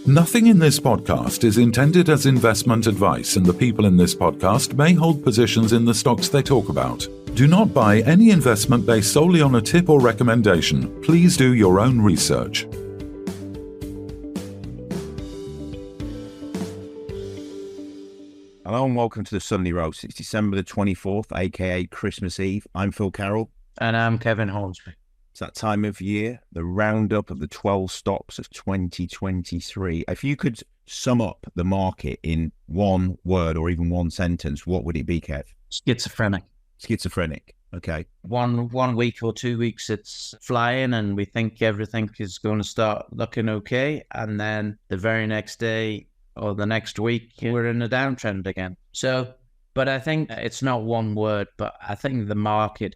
Nothing in this podcast is intended as investment advice, and the people in this podcast may hold positions in the stocks they talk about. Do not buy any investment based solely on a tip or recommendation. Please do your own research. Hello and welcome to the Sunday Roast. It's December the 24th, aka Christmas Eve. I'm Phil Carroll. And I'm Kevin Hornsby. It's that time of year, the roundup of the 12 stocks of 2023. If you could sum up the market in one word or even one sentence, what would it be, Kev? Schizophrenic. Schizophrenic. Okay. One week or 2 weeks it's flying and we think everything is going to start looking okay. And then the very next day or the next week, we're in a downtrend again. But I think it's not one word, but I think the market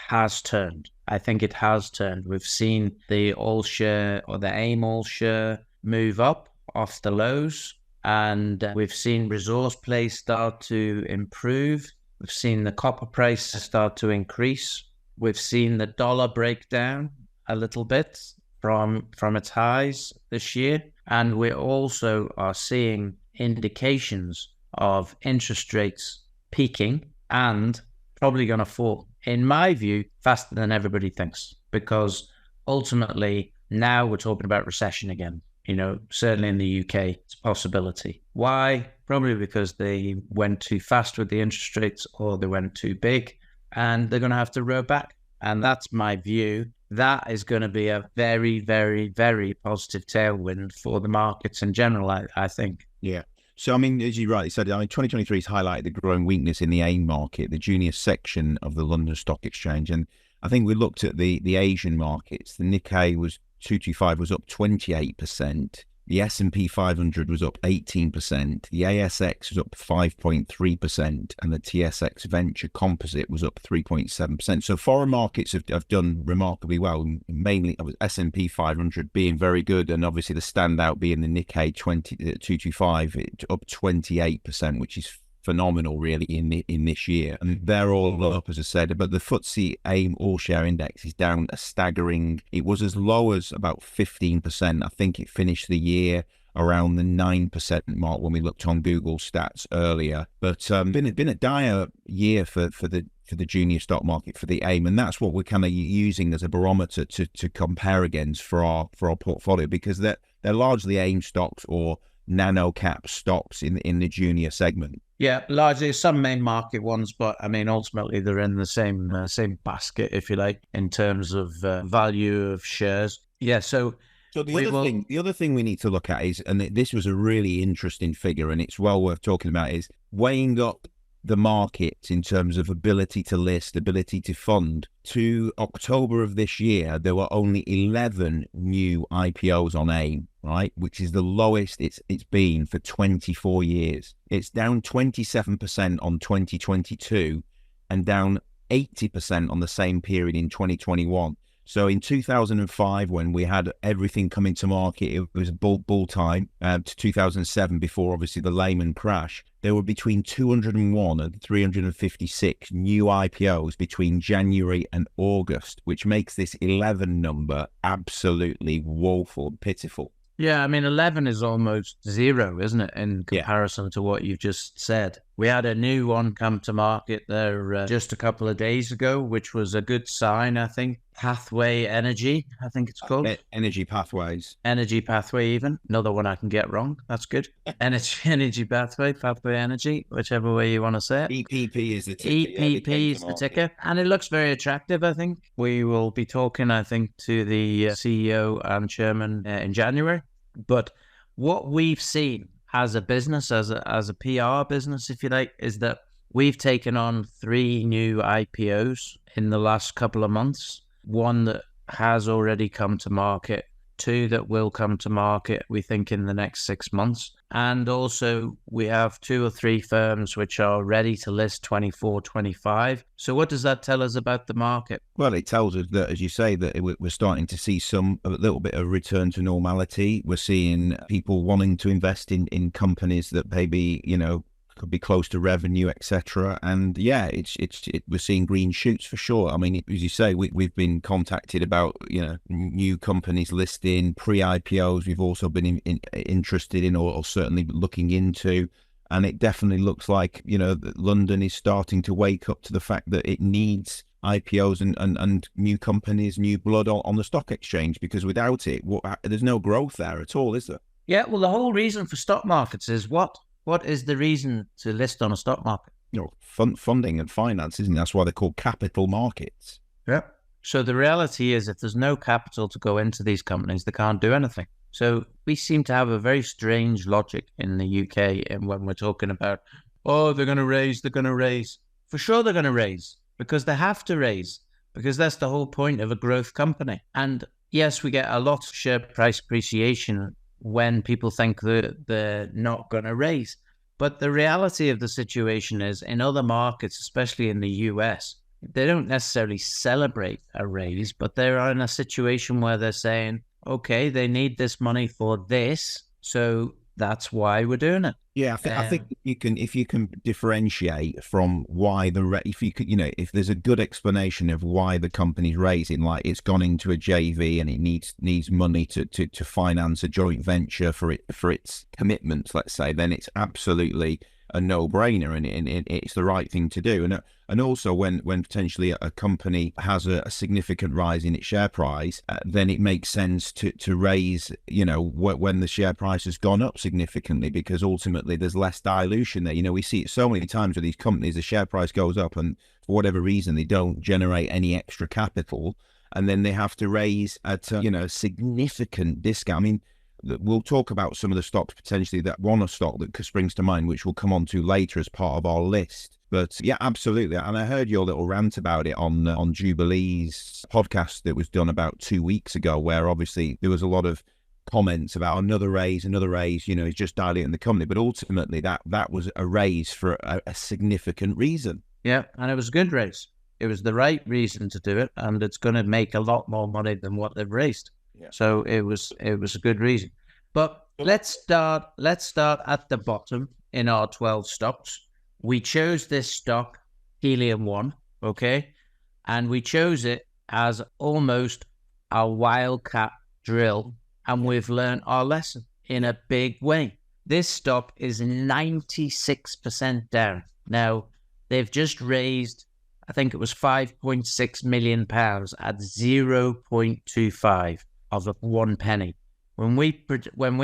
has turned. I think it has turned. We've seen the all share or the AIM all share move up off the lows, and we've seen resource plays start to improve. We've seen the copper price start to increase. We've seen the dollar break down a little bit from its highs this year. And we also are seeing indications of interest rates peaking and probably going to fall, in my view, faster than everybody thinks, because ultimately now we're talking about recession again. You know, certainly in the UK, it's a possibility. Why? Probably because they went too fast with the interest rates or they went too big and they're going to have to row back. And that's my view. That is going to be a very, very, very positive tailwind for the markets in general, I think. Yeah. So, I mean, as you rightly said, 2023 has highlighted the growing weakness in the AIM market, the junior section of the London Stock Exchange. And I think we looked at the Asian markets. The Nikkei was 225 was up 28%. The S&P 500 was up 18%. The ASX was up 5.3%. And the TSX Venture Composite was up 3.7%. So foreign markets have done remarkably well, mainly S&P 500 being very good. And obviously the standout being the Nikkei 225, up 28%, which is phenomenal really in this year. And they're all up, as I said, but the FTSE AIM All Share Index is down a staggering, it was as low as about 15%. I think it finished the year around the 9% mark when we looked on Google stats earlier. But been a dire year for the junior stock market, for the AIM, and that's what we're kind of using as a barometer to compare against for our portfolio, because they're largely AIM stocks or nano cap stocks in the junior segment. Yeah, largely some main market ones, but I mean, ultimately they're in the same basket, if you like, in terms of value of shares. Yeah, so the other thing we need to look at is, and this was a really interesting figure, and it's well worth talking about, is weighing up the market in terms of ability to list, ability to fund. To October of this year, there were only 11 new IPOs on AIM, right? Which is the lowest it's been for 24 years. It's down 27% on 2022 and down 80% on the same period in 2021. So in 2005, when we had everything coming to market, it was a bull time, to 2007, before obviously the Lehman crash, there were between 201 and 356 new IPOs between January and August, which makes this 11 number absolutely woeful, pitiful. Yeah, I mean, 11 is almost zero, isn't it, in comparison to what you've just said? We had a new one come to market there just a couple of days ago, which was a good sign, I think. Pathway Energy, I think it's called. Energy Pathways. Energy Pathway, even. Another one I can get wrong. That's good. Energy Pathway Energy, whichever way you want to say it. EPP is the ticker. EPP is the ticker. And it looks very attractive, I think. We will be talking, I think, to the CEO and chairman in January. But what we've seen as a business, as a PR business, if you like, is that we've taken on 3 new IPOs in the last couple of months. One that has already come to market, 2 that will come to market, we think, in the next 6 months. And also we have 2 or 3 firms which are ready to list 24, 25. So what does that tell us about the market? Well, it tells us that, as you say, that we're starting to see a little bit of return to normality. We're seeing people wanting to invest in companies that maybe, could be close to revenue, etc. And yeah, we're seeing green shoots for sure. I mean, as you say, we've been contacted about new companies listing pre-IPOs. We've also been interested in or certainly looking into. And it definitely looks like, that London is starting to wake up to the fact that it needs IPOs and new companies, new blood on the stock exchange, because without it, there's no growth there at all, is there? Yeah, well, the whole reason for stock markets is what is the reason to list on a stock market? Funding and finance, isn't it? That's why they're called capital markets. Yeah. So the reality is if there's no capital to go into these companies, they can't do anything. So we seem to have a very strange logic in the UK, and when we're talking about, they're going to raise. For sure they're going to raise, because they have to raise, because that's the whole point of a growth company. And yes, we get a lot of share price appreciation when people think that they're not going to raise. But the reality of the situation is, in other markets, especially in the US, they don't necessarily celebrate a raise, but they're in a situation where they're saying, okay, they need this money for this, so that's why we're doing it. Yeah, I think if you can differentiate from why if there's a good explanation of why the company's raising, like it's gone into a JV and it needs money to finance a joint venture for its commitments, let's say, then it's absolutely a no-brainer, and it's the right thing to do. And also when potentially a company has a significant rise in its share price, then it makes sense to raise, when the share price has gone up significantly, because ultimately there's less dilution there. We see it so many times with these companies, the share price goes up and for whatever reason they don't generate any extra capital, and then they have to raise at a significant discount. I mean, we'll talk about some of the stocks potentially a stock that springs to mind, which we'll come on to later as part of our list. But yeah, absolutely. And I heard your little rant about it on Jubilee's podcast that was done about 2 weeks ago, where obviously there was a lot of comments about another raise, he's just diluting the company. But ultimately that was a raise for a significant reason. Yeah, and it was a good raise. It was the right reason to do it, and it's going to make a lot more money than what they've raised. Yeah. So it was a good reason. But let's start at the bottom in our 12 stocks. We chose this stock, Helium 1, okay? And we chose it as almost a wildcat drill, and we've learned our lesson in a big way. This stock is 96% down. Now, they've just raised, I think it was £5.6 million at 0.25 of 1 penny. When we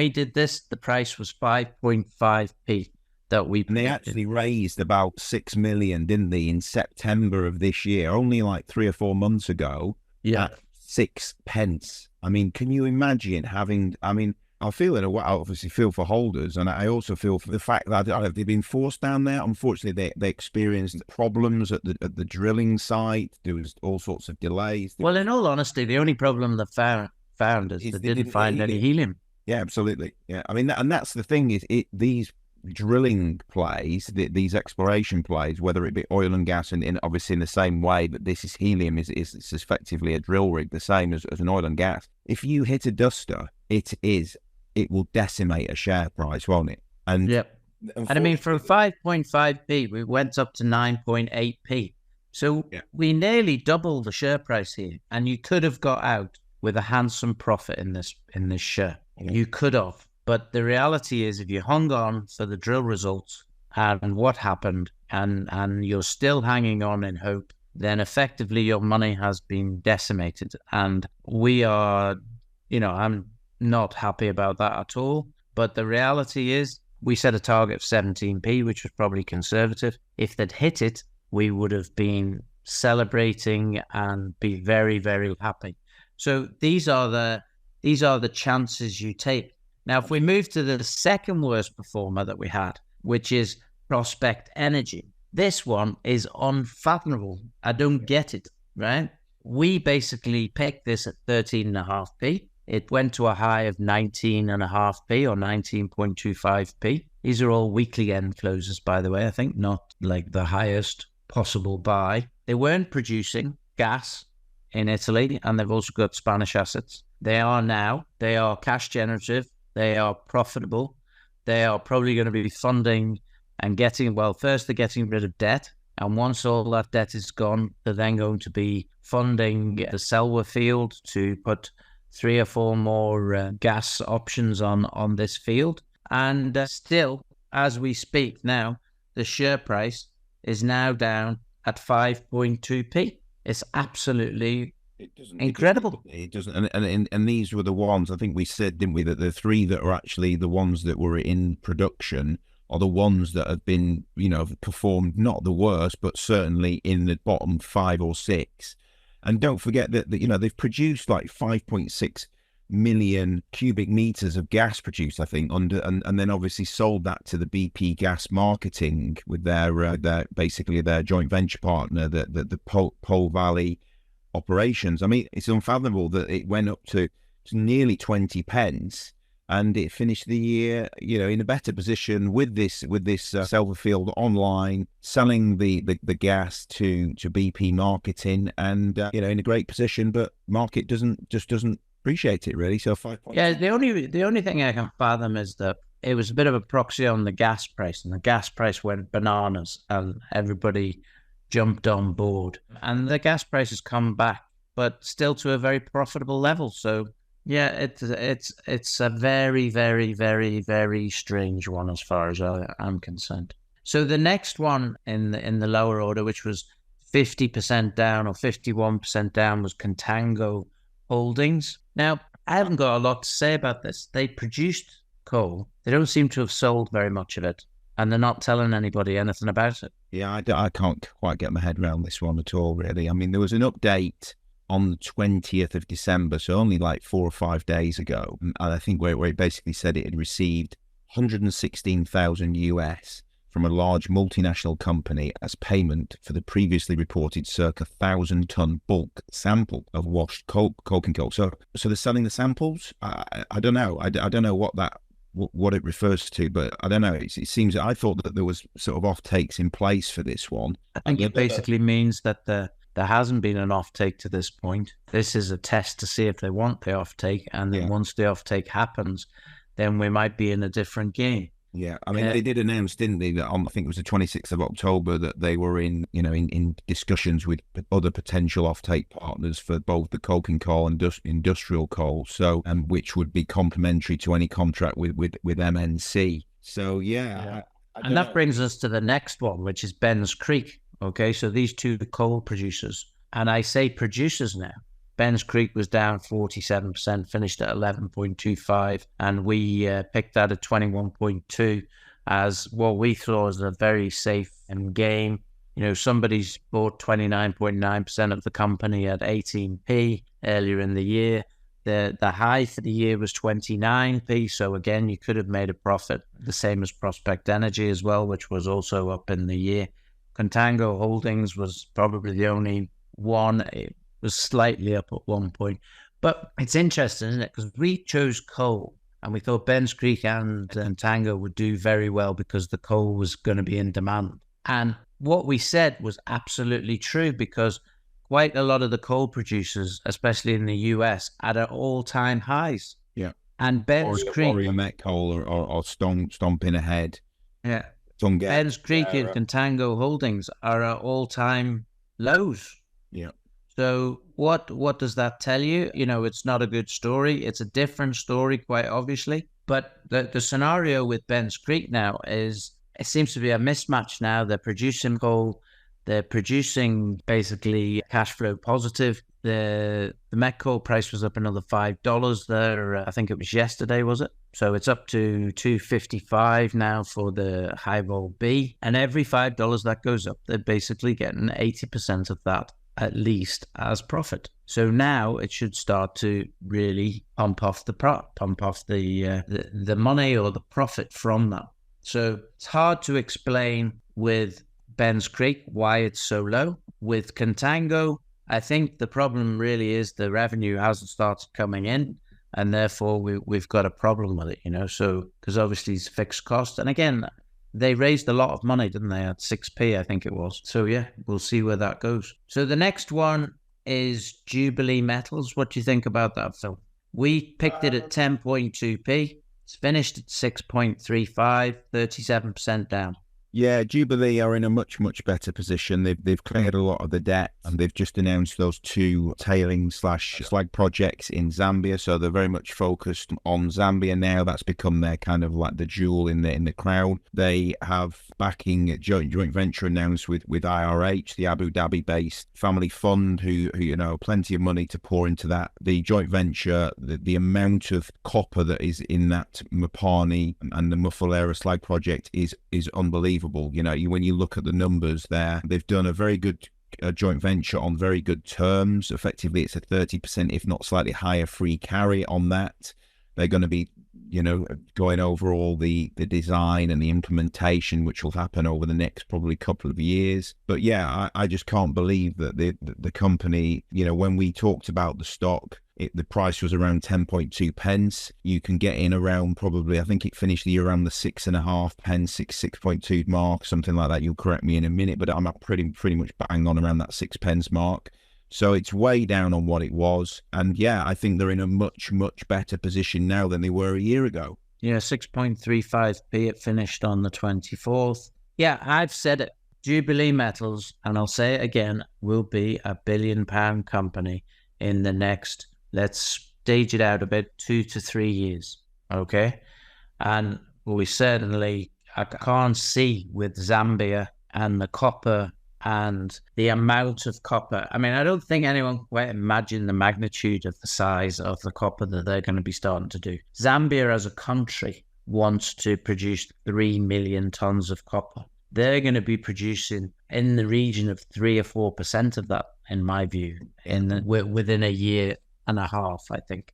did this, the price was 5.5p that we. And they actually raised about 6 million, didn't they, in September of this year? Only like 3 or 4 months ago. Yeah, at 6 pence. I mean, can you imagine having? I mean, I feel I obviously feel for holders, and I also feel for the fact that they've been forced down there. Unfortunately, they experienced problems at the drilling site. There was all sorts of delays. Well, in all honesty, the only problem they found is they didn't find any helium. Yeah, absolutely. Yeah, I mean, and that's the thing is these drilling plays, these exploration plays, whether it be oil and gas, and obviously in the same way that this is helium, is effectively a drill rig, the same as an oil and gas. If you hit a duster, it will decimate a share price, won't it? And yep. And I mean, from 5.5p, we went up to 9.8p. So we nearly doubled the share price here, and you could have got out with a handsome profit in this share. Yeah. You could have. But the reality is, if you hung on for the drill results and what happened, and you're still hanging on in hope, then effectively your money has been decimated. And we are, I'm not happy about that at all. But the reality is, we set a target of 17p, which was probably conservative. If they'd hit it, we would have been celebrating and be very, very happy. So these are the chances you take. Now, if we move to the second worst performer that we had, which is Prospect Energy, this one is unfathomable. I don't get it, right? We basically picked this at 13.5p. It went to a high of 19.5p or 19.25p. These are all weekly end closes, by the way, I think, not like the highest possible buy. They weren't producing gas in Italy, and they've also got Spanish assets. They are cash generative. They are profitable. They are probably going to be funding and first they're getting rid of debt. And once all that debt is gone, they're then going to be funding the Selwa field to put 3 or 4 more gas options on this field. And still, as we speak now, the share price is now down at 5.2p. It's absolutely incredible. It doesn't. And these were the ones, I think we said, didn't we, that the 3 that are actually the ones that were in production are the ones that have been, performed not the worst, but certainly in the bottom 5 or 6. And don't forget that they've produced like 5.6 million cubic meters of gas produced, I think, and then obviously sold that to the BP Gas Marketing with their joint venture partner, the Pole Valley operations. I mean, it's unfathomable that it went up to nearly 20 pence. And it finished the year, in a better position with this Selwa field online, selling the gas to BP Marketing, and in a great position. But market doesn't appreciate it really. So 5. Yeah, the only thing I can fathom is that it was a bit of a proxy on the gas price, and the gas price went bananas, and everybody jumped on board, and the gas price has come back, but still to a very profitable level. So. Yeah, it's a very, very, very, very strange one as far as I'm concerned. So the next one in the lower order, which was 50% down or 51% down, was Contango Holdings. Now, I haven't got a lot to say about this. They produced coal. They don't seem to have sold very much of it, and they're not telling anybody anything about it. Yeah, I can't quite get my head around this one at all, really. I mean, there was an update on the 20th of December, so only like 4 or 5 days ago, and I think where it basically said it had received 116,000 US from a large multinational company as payment for the previously reported circa 1,000-ton bulk sample of washed coking coal. So they're selling the samples. I don't know. I don't know what it refers to, but I don't know. It seems, I thought that there was sort of off-takes in place for this one. I think it basically means that there hasn't been an offtake to this point. This is a test to see if they want the offtake, and then once the offtake happens, then we might be in a different game. Yeah, I mean, they did announce, didn't they, that on, I think it was the 26th of October, that they were in discussions with other potential offtake partners for both the coking coal and industrial coal, so which would be complementary to any contract with MNC. So yeah. And that brings us to the next one, which is Ben's Creek. Okay, so these 2 coal producers, and I say producers now. Ben's Creek was down 47%, finished at 11.25, and we picked that at 21.2 as what we thought was a very safe game. Somebody's bought 29.9% of the company at 18p earlier in the year. The high for the year was 29p, so again, you could have made a profit, the same as Prospect Energy as well, which was also up in the year. Contango Holdings was probably the only one. It was slightly up at one point. But it's interesting, isn't it? Because we chose coal, and we thought Ben's Creek and Contango would do very well because the coal was going to be in demand. And what we said was absolutely true, because quite a lot of the coal producers, especially in the US, are at all-time highs. Yeah. And Ben's Creek... Warrior Met Coal or stomping ahead. Yeah. Ben's Creek and Contango Holdings are at all-time lows. Yeah. So what does that tell you? It's not a good story. It's a different story, quite obviously. But the scenario with Ben's Creek now is, it seems to be a mismatch now. They're producing coal. They're producing basically cash flow positive. The met coal price was up another $5 there. I think it was yesterday, was it? So it's up to $2.55 now for the high vol B. And every $5 that goes up, they're basically getting 80% of that at least as profit. So now it should start to really pump off the money or the profit from that. So it's hard to explain with Ben's Creek why it's so low. With Contango, I think the problem really is the revenue hasn't started coming in, and therefore we've got a problem with it, so because obviously it's fixed cost. And again, they raised a lot of money, didn't they, at 6p, I think it was. So yeah, we'll see where that goes. So the next one is Jubilee Metals. What do you think about that, Phil? We picked it at 10.2p. It's finished at 6.35, 37% down. Yeah, Jubilee are in a much, much better position. They've cleared a lot of the debt, and they've just announced those 2 tailing / slag projects in Zambia. So they're very much focused on Zambia now. That's become their kind of like the jewel in the crown. They have backing joint venture announced with IRH, the Abu Dhabi-based family fund, who plenty of money to pour into that. The joint venture, the amount of copper that is in that Mopani and the Mufulera slag project is unbelievable. When you look at the numbers there, they've done a very good joint venture on very good terms. Effectively, it's a 30%, if not slightly higher, free carry on that. They're going to be, going over all the design and the implementation, which will happen over the next probably couple of years. But yeah, I just can't believe that the company, when we talked about the stock, the price was around 10.2 pence. You can get in around probably, I think it finished the year around the 6.5 pence, 6.2 mark, something like that. You'll correct me in a minute, but I'm pretty much bang on around that 6 pence mark. So it's way down on what it was. And yeah, I think they're in a much, much better position now than they were a year ago. Yeah, 6.35p. It finished on the 24th. Yeah, I've said it. Jubilee Metals, and I'll say it again, will be a £1 billion company in the next, let's stage it out a bit, 2 to 3 years. Okay. And we certainly, I can't see with Zambia and the copper and the amount of copper. I mean, I don't think anyone can quite imagine the magnitude of the size of the copper that they're going to be starting to do. Zambia as a country wants to produce 3 million tons of copper. They're going to be producing in the region of 3 or 4% of that, in my view, within a year and a half, I think.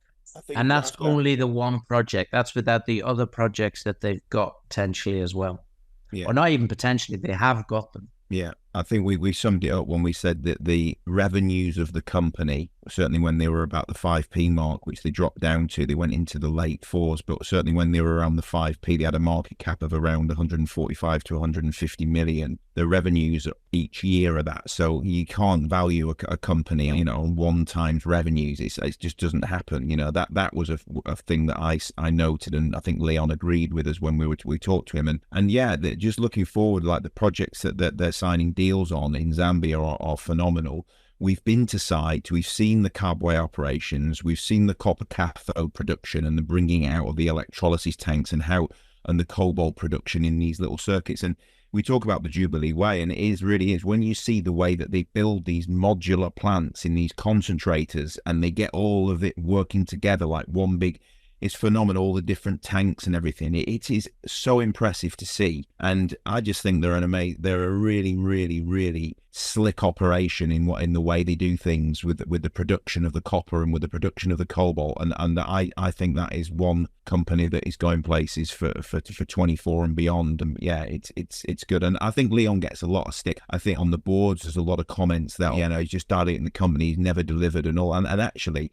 And that's only the one project. That's without the other projects that they've got potentially as well. Yeah. Or not even potentially, they have got them. Yeah, I think we summed it up when we said that the revenues of the company, certainly when they were about the 5p mark, which they dropped down to, they went into the late fours, but certainly when they were around the 5p, they had a market cap of around 145 to 150 million. The revenues each year are that. So you can't value a company, on 1 times revenues. It just doesn't happen. That was a thing that I noted, and I think Leon agreed with us when we talked to him. And yeah, just looking forward, like the projects that they're signing deals on in Zambia are phenomenal. We've been to site, we've seen the Kabwe operations, we've seen the copper cathode production and the bringing out of the electrolysis tanks and the cobalt production in these little circuits. And we talk about the Jubilee way, and it really is when you see the way that they build these modular plants in these concentrators and they get all of it working together like one big, it's phenomenal, all the different tanks and everything. It is so impressive to see. And I just think they're a really, really, really slick operation in the way they do things with the production of the copper and with the production of the cobalt. And I think that is one company that is going places for 24 and beyond. And yeah, it's good. And I think Leon gets a lot of stick. I think on the boards, there's a lot of comments that, he's just started in the company, he's never delivered and all. And actually,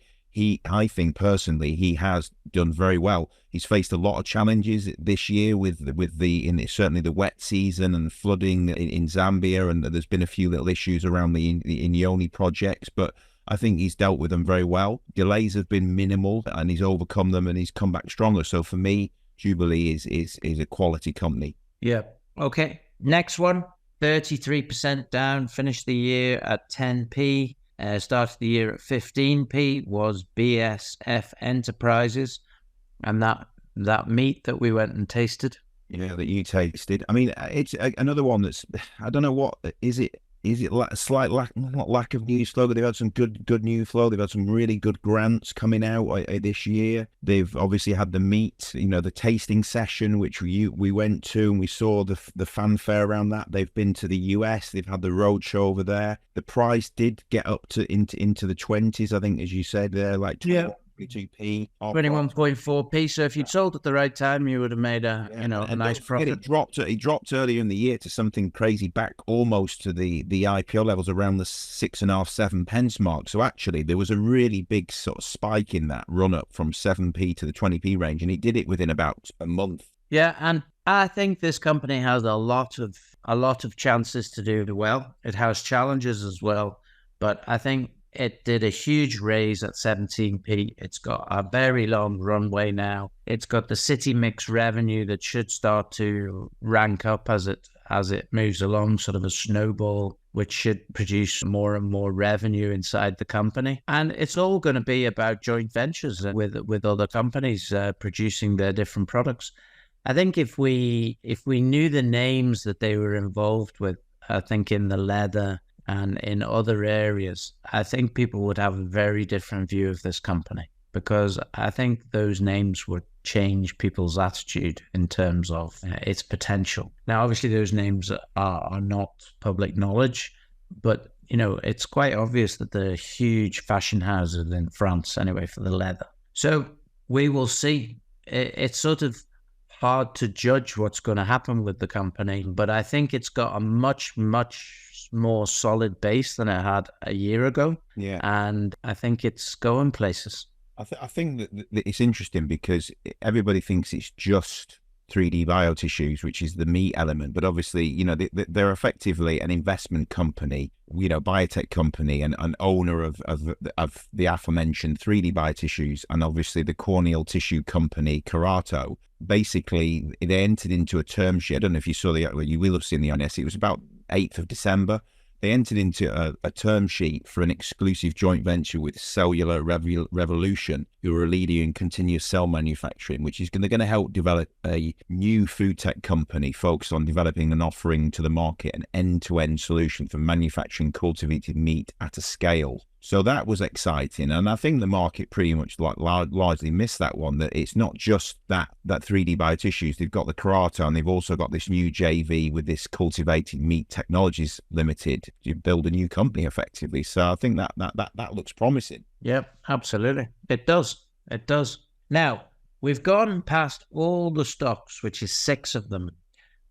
I think personally, he has done very well. He's faced a lot of challenges this year with certainly the wet season and flooding in Zambia, and there's been a few little issues around the Inyoni projects, but I think he's dealt with them very well. Delays have been minimal, and he's overcome them, and he's come back stronger. So for me, Jubilee is a quality company. Yeah. Okay. Next one, 33% down. Finished the year at 10p. Started the year at 15p was BSF Enterprises, and that meat that we went and tasted. Yeah, that you tasted. I mean, it's another one that's, I don't know what, is it a slight lack of news flow, but they've had some good news flow. They've had some really good grants coming out this year. They've obviously had the meat, the tasting session, which we went to, and we saw the fanfare around that. They've been to the US. They've had the road show over there. The price did get up to into the 20s, I think, as you said there, like 22p, 21.4p. So if you'd sold at the right time, you would have made a nice profit. It dropped earlier in the year to something crazy, back almost to the IPO levels around the 6.5, 7 pence mark. So actually, there was a really big sort of spike in that run up from 7p to the 20p range, and it did it within about a month. Yeah, and I think this company has a lot of chances to do well. It has challenges as well, but I think it did a huge raise at 17p. It's got a very long runway now. It's got the city mix revenue that should start to rank up as as it moves along, sort of a snowball, which should produce more and more revenue inside the company. And it's all going to be about joint ventures with other companies producing their different products. I think if we knew the names that they were involved with, I think in the leather and in other areas, I think people would have a very different view of this company, because I think those names would change people's attitude in terms of its potential. Now, obviously, those names are not public knowledge, but, you know, it's quite obvious that they're huge fashion houses in France anyway for the leather. So we will see. It's sort of hard to judge what's going to happen with the company, but I think it's got a much, much more solid base than it had a year ago. Yeah. And I think it's going places. I think that it's interesting because everybody thinks it's just 3D biotissues, which is the meat element. But obviously, you know, they're effectively an investment company, you know, biotech company, and an owner of the aforementioned 3D biotissues, and obviously the corneal tissue company, Carrato. Basically, they entered into a term sheet. I don't know if you saw you will have seen the honest. It was about 8th of December. They entered into a term sheet for an exclusive joint venture with Cellular Revolution, who are a leader in continuous cell manufacturing, which is going to help develop a new food tech company focused on developing and offering to the market an end-to-end solution for manufacturing cultivated meat at a scale. So that was exciting, and I think the market pretty much largely missed that one. That it's not just that 3D biotissues. They've got the Carrato, and they've also got this new JV with this Cultivated Meat Technologies Limited to build a new company effectively. So I think that looks promising. Yep, absolutely. It does. It does. Now, we've gone past all the stocks, which is 6 of them,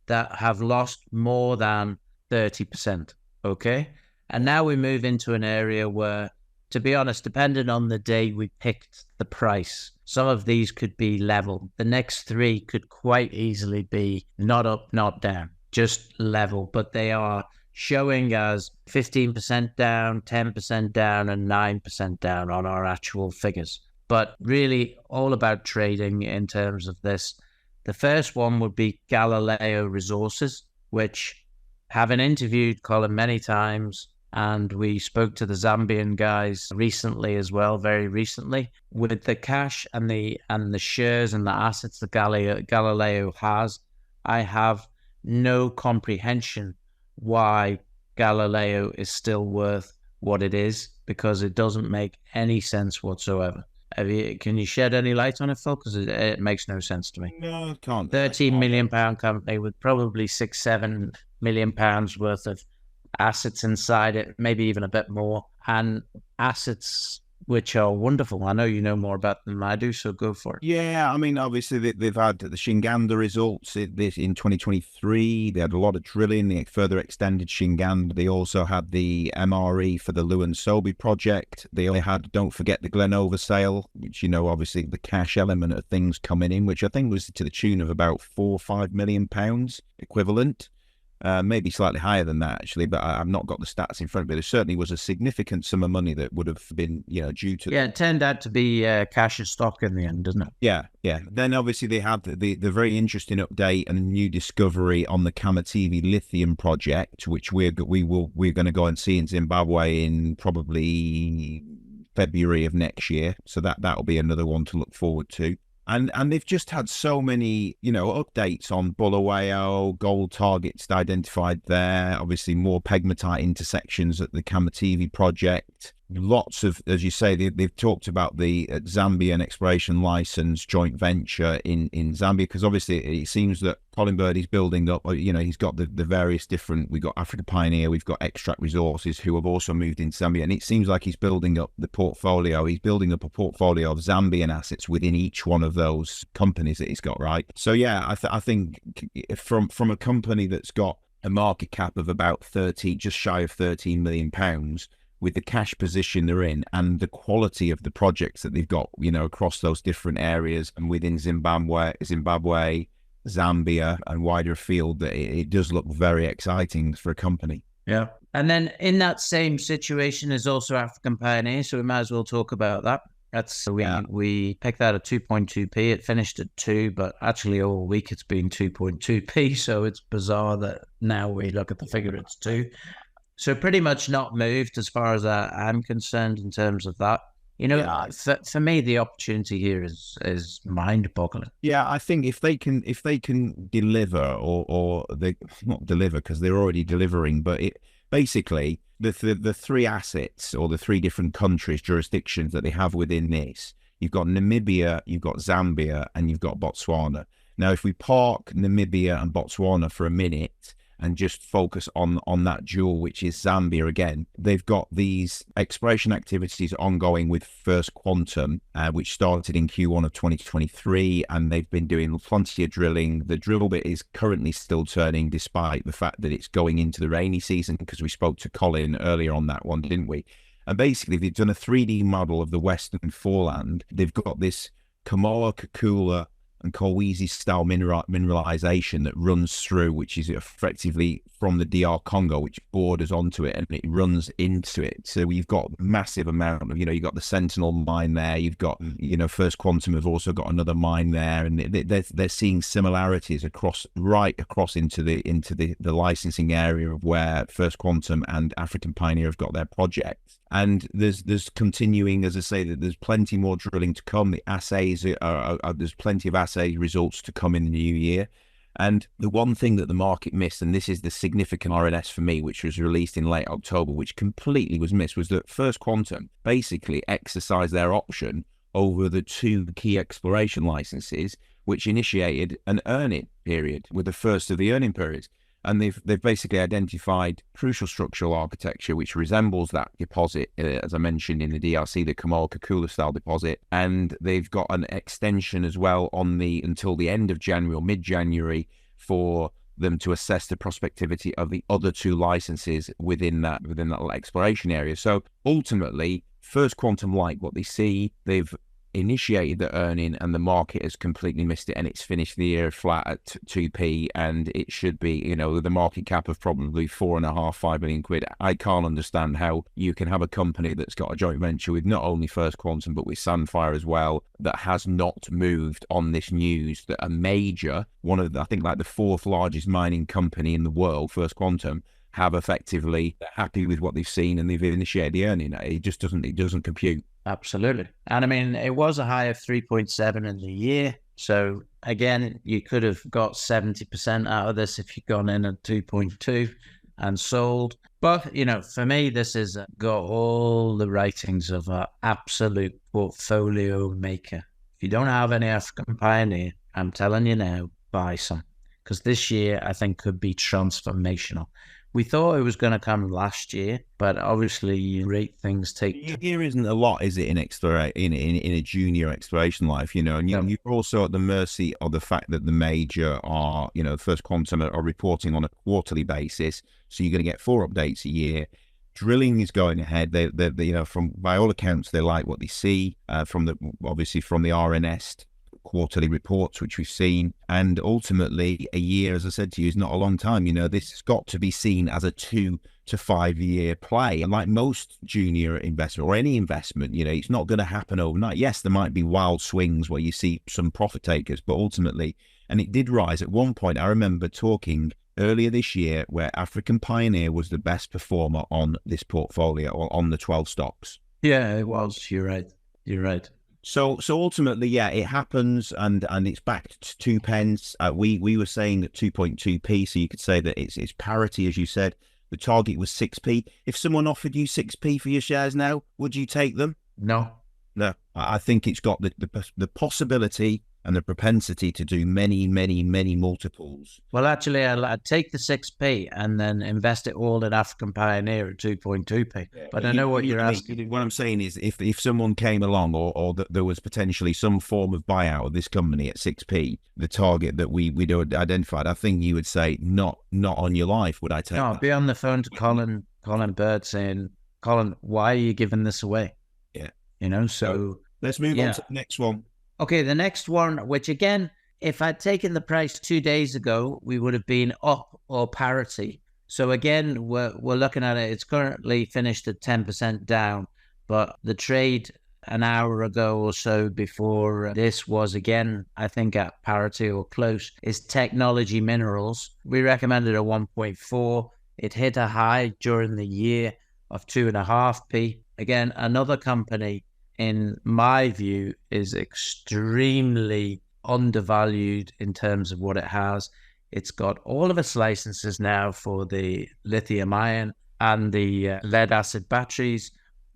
that have lost more than 30%. Okay. And now we move into an area where, to be honest, depending on the day we picked the price, some of these could be level. The next 3 could quite easily be not up, not down, just level. But they are showing as 15% down, 10% down, and 9% down on our actual figures. But really all about trading in terms of this. The first one would be Galileo Resources, which, having interviewed Colin many times, and we spoke to the Zambian guys recently as well, very recently, with the cash and the shares and the assets that Galileo has, I have no comprehension why Galileo is still worth what it is, because it doesn't make any sense whatsoever. Can you shed any light on it, Phil? Because it makes no sense to me. No, I can't. £13 million company with probably £6-7 million worth of assets inside it, maybe even a bit more, and assets which are wonderful. I know you know more about them than I do, so go for it. Yeah, I mean, obviously they've had the Shinganda results in 2023. They had a lot of drilling. They further extended Shinganda. They also had the MRE for the Luan Sobi project. They only had, don't forget, the Glenova sale, which, you know, obviously the cash element of things coming in, which I think was to the tune of about £4 or £5 million equivalent. Maybe slightly higher than that, actually, but I've not got the stats in front of me. There certainly was a significant sum of money that would have been, you know, due to... Yeah, it turned out to be cash as stock in the end, didn't it? Yeah. Then obviously they had the very interesting update and a new discovery on the Kamativi lithium project, which we're going to go and see in Zimbabwe in probably February of next year. So that'll be another one to look forward to. And they've just had so many, you know, updates on Bulawayo, gold targets identified there, obviously more pegmatite intersections at the Kamativi project. Lots of, as you say, they've talked about the Zambian exploration license joint venture in Zambia, because obviously it seems that Colin Bird is building up, you know, he's got the various different, we've got Africa Pioneer, we've got Extract Resources who have also moved into Zambia, and it seems like he's building up the portfolio. He's building up a portfolio of Zambian assets within each one of those companies that he's got, right? So yeah, I think from a company that's got a market cap of about just shy of £13 million, with the cash position they're in and the quality of the projects that they've got, you know, across those different areas and within Zimbabwe, Zambia, and wider afield, that it does look very exciting for a company. Yeah. And then in that same situation is also African Pioneer, so we might as well talk about that. That's we picked that at 2.2p. It finished at 2, but actually all week it's been 2.2p. So it's bizarre that now we look at the figure, it's 2. So pretty much not moved as far as I'm concerned in terms of that. For me, the opportunity here is mind-boggling. Yeah, I think if they can deliver, or they not deliver because they're already delivering, but basically the 3 assets or the 3 different countries, jurisdictions that they have within this. You've got Namibia, you've got Zambia, and you've got Botswana. Now, if we park Namibia and Botswana for a minute and just focus on that jewel, which is Zambia again, they've got these exploration activities ongoing with First Quantum, which started in Q1 of 2023, and they've been doing plenty of drilling. The drill bit is currently still turning, despite the fact that it's going into the rainy season, because we spoke to Colin earlier on that one, didn't we? And basically, they've done a 3D model of the Western Foreland. They've got this Kamoa, Kakula, and Kolwezi style mineralization that runs through, which is effectively from the DR Congo, which borders onto it, and it runs into it. So you've got massive amount of, you've got the Sentinel mine there, you've got, First Quantum have also got another mine there, and they're seeing similarities right across into the licensing area of where First Quantum and African Pioneer have got their projects. And there's continuing, as I say, that there's plenty more drilling to come. The assays there's plenty of assay results to come in the new year. And the one thing that the market missed, and this is the significant RNS for me, which was released in late October, which completely was missed, was that First Quantum basically exercised their option over the 2 key exploration licenses, which initiated an earning period with the first of the earning periods. And they've basically identified crucial structural architecture which resembles that deposit, as I mentioned, in the DRC, the Kamoa-Kakula style deposit. And they've got an extension as well until the end of January or mid-January for them to assess the prospectivity of the other 2 licenses within that exploration area. So ultimately, First Quantum like what they see. They've initiated the earning, and the market has completely missed it, and it's finished the year flat at 2p, and it should be, with a market cap of probably 4.5-5 million quid. I can't understand how you can have a company that's got a joint venture with not only First Quantum but with Sandfire as well, that has not moved on this news that a major, one of the, I think like the 4th largest mining company in the world, First Quantum, have effectively happy with what they've seen and they've initiated the earning. It just doesn't compute. Absolutely. And I mean, it was a high of 3.7 in the year. So again, you could have got 70% out of this if you'd gone in at 2.2 and sold. But, for me, this has got all the ratings of an absolute portfolio maker. If you don't have any African Pioneer, I'm telling you now, buy some. Because this year, I think, could be transformational. We thought it was going to come last year, but obviously things take... Here isn't a lot, is it, in a junior exploration life, and you're also at the mercy of the fact that the major are, First Quantum are reporting on a quarterly basis, so you're going to get 4 updates a year. Drilling is going ahead. They from by all accounts, they like what they see from the RNS quarterly reports, which we've seen, and ultimately a year, as I said to you, is not a long time. This has got to be seen as a 2 to 5 year play, and like most junior investment or any investment, it's not going to happen overnight. Yes, there might be wild swings where you see some profit takers, but ultimately, and it did rise at one point. I remember talking earlier this year where African Pioneer was the best performer on this portfolio, or on the 12 stocks. Yeah, it was. You're right. So ultimately, yeah, it happens, and it's back to 2 pence. We were saying at 2.2p, so you could say that it's parity, as you said. The target was 6p. If someone offered you 6p for your shares now, would you take them? No. I think it's got the possibility and the propensity to do many, many, many multiples. Well, actually, I'd take the 6p and then invest it all in African Pioneer at 2.2p. Yeah, but I know what you're asking. What I'm saying is, if someone came along, or that there was potentially some form of buyout of this company at 6p, the target that we'd identified, I think you would say, not on your life would I take. No, I'd be on the phone to Colin Bird saying, Colin, why are you giving this away? Yeah. So let's move on to the next one. Okay, the next one, which again, if I'd taken the price 2 days ago, we would have been up or parity. So again, we're looking at it. It's currently finished at 10% down, but the trade an hour ago or so before this was again, I think at parity or close, is Technology Minerals. We recommended a 1.4. It hit a high during the year of 2.5p. Again, another company, in my view, is extremely undervalued in terms of what it has. It's got all of its licenses now for the lithium ion and the lead acid batteries.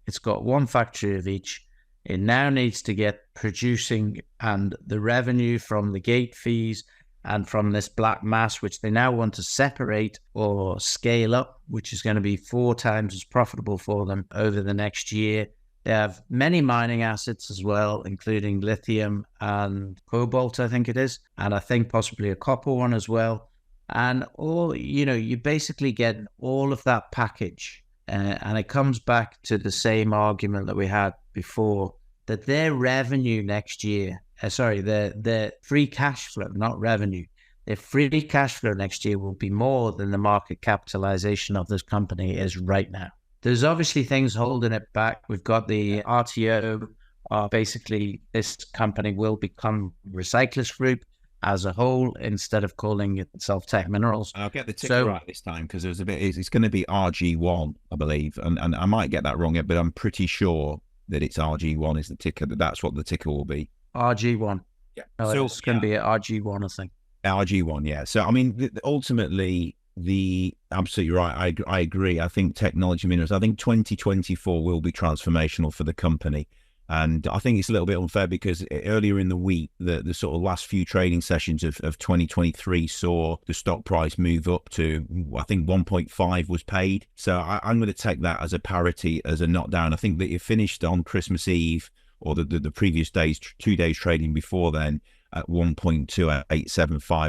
It's got one factory of each. It now needs to get producing, and the revenue from the gate fees and from this black mass, which they now want to separate or scale up, which is going to be 4 times as profitable for them over the next year. They have many mining assets as well, including lithium and cobalt, I think it is, and I think possibly a copper one as well. And you basically get all of that package. And it comes back to the same argument that we had before, that their revenue next year, their free cash flow, not revenue, their free cash flow next year will be more than the market capitalization of this company is right now. There's obviously things holding it back. We've got the RTO. Basically, this company will become Recyclers Group as a whole instead of calling itself Tech Minerals. I'll get the ticker right this time, because there's a bit. It's going to be RG1, I believe, and I might get that wrong, but I'm pretty sure that it's RG1 is the ticker. That's what the ticker will be. RG1. Yeah. So it's going to be RG1, I think. RG1, yeah. So I mean, ultimately, absolutely right. I agree. I think Technology Minerals, I think 2024 will be transformational for the company. And I think it's a little bit unfair because earlier in the week, the sort of last few trading sessions of 2023 saw the stock price move up to, I think 1.5 was paid. So I'm going to take that as a parity, as a knockdown. I think that it finished on Christmas Eve, or the previous days, 2 days trading before then, at 1.2875,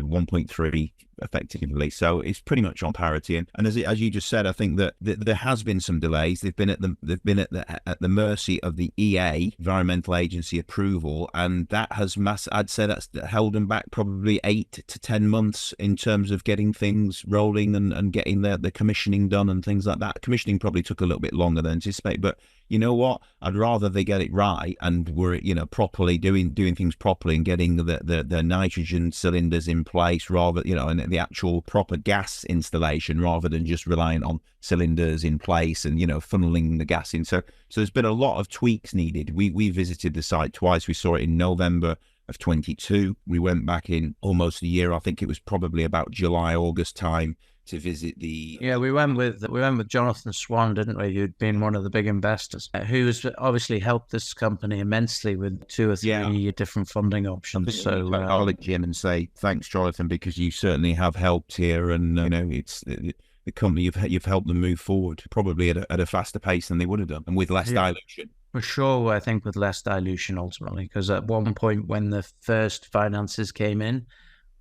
1.3 effectively. So it's pretty much on parity. And as you just said, I think that there has been some delays. They've been at the mercy of the EA, Environmental Agency approval, and that has I'd say that's held them back probably 8 to 10 months in terms of getting things rolling and getting the commissioning done and things like that. Commissioning probably took a little bit longer than anticipated, but you know what? I'd rather they get it right and we're properly doing things properly and getting the nitrogen cylinders in place, rather and the actual proper gas installation, rather than just relying on cylinders in place and funneling the gas in. So there's been a lot of tweaks needed. We visited the site twice. We saw it in November of 22. We went back in almost a year. I think it was probably about July, August time, to visit the... Yeah, we went with Jonathan Swan, didn't we? Who'd been one of the big investors, who has obviously helped this company immensely with 2 or 3 different funding options. So I'll acknowledge him and say thanks, Jonathan, because you certainly have helped here, and it's the company you've helped them move forward probably at a faster pace than they would have done, and with less dilution. For sure, I think with less dilution ultimately, because at one point when the first finances came in,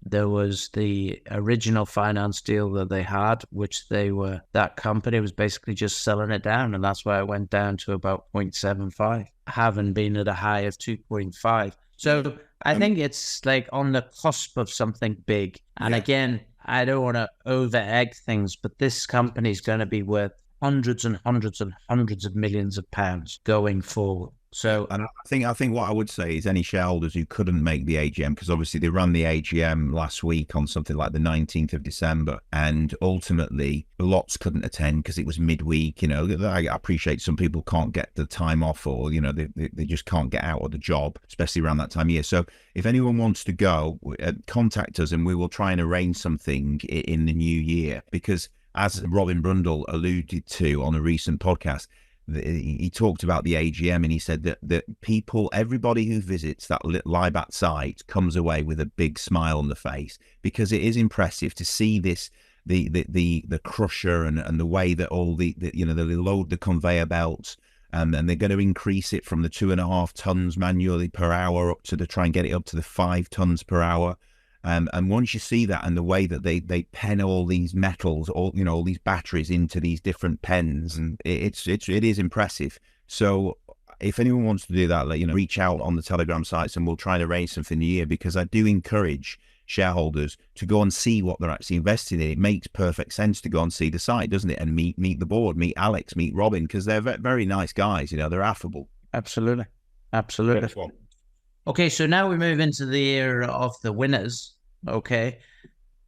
there was the original finance deal that they had, which that company was basically just selling it down. And that's why it went down to about 0.75, having been at a high of 2.5. So I think it's like on the cusp of something big. And again, I don't want to over egg things, but this company is going to be worth hundreds and hundreds and hundreds of millions of pounds going forward. So, and I think what I would say is any shareholders who couldn't make the AGM, because obviously they ran the AGM last week on something like the 19th of December, and ultimately lots couldn't attend because it was midweek. I appreciate some people can't get the time off, or they just can't get out of the job, especially around that time of year. So if anyone wants to go, contact us and we will try and arrange something in the new year, because as Robin Brundle alluded to on a recent podcast, he talked about the AGM, and he said that everybody who visits that Libat site comes away with a big smile on the face, because it is impressive to see this, the crusher and the way that all they load the conveyor belts, and they're going to increase it from the 2.5 tons manually per hour up to try and get it up to the 5 tons per hour. And once you see that, and the way that they pen all these metals, all these batteries into these different pens, and it is impressive. So if anyone wants to do that, reach out on the Telegram sites, and we'll try and arrange something in the year, because I do encourage shareholders to go and see what they're actually investing in. It makes perfect sense to go and see the site, doesn't it? And meet the board, meet Alex, meet Robin, because they're very nice guys. They're affable. Absolutely. Absolutely. Next one. Okay, so now we move into the era of the winners. Okay.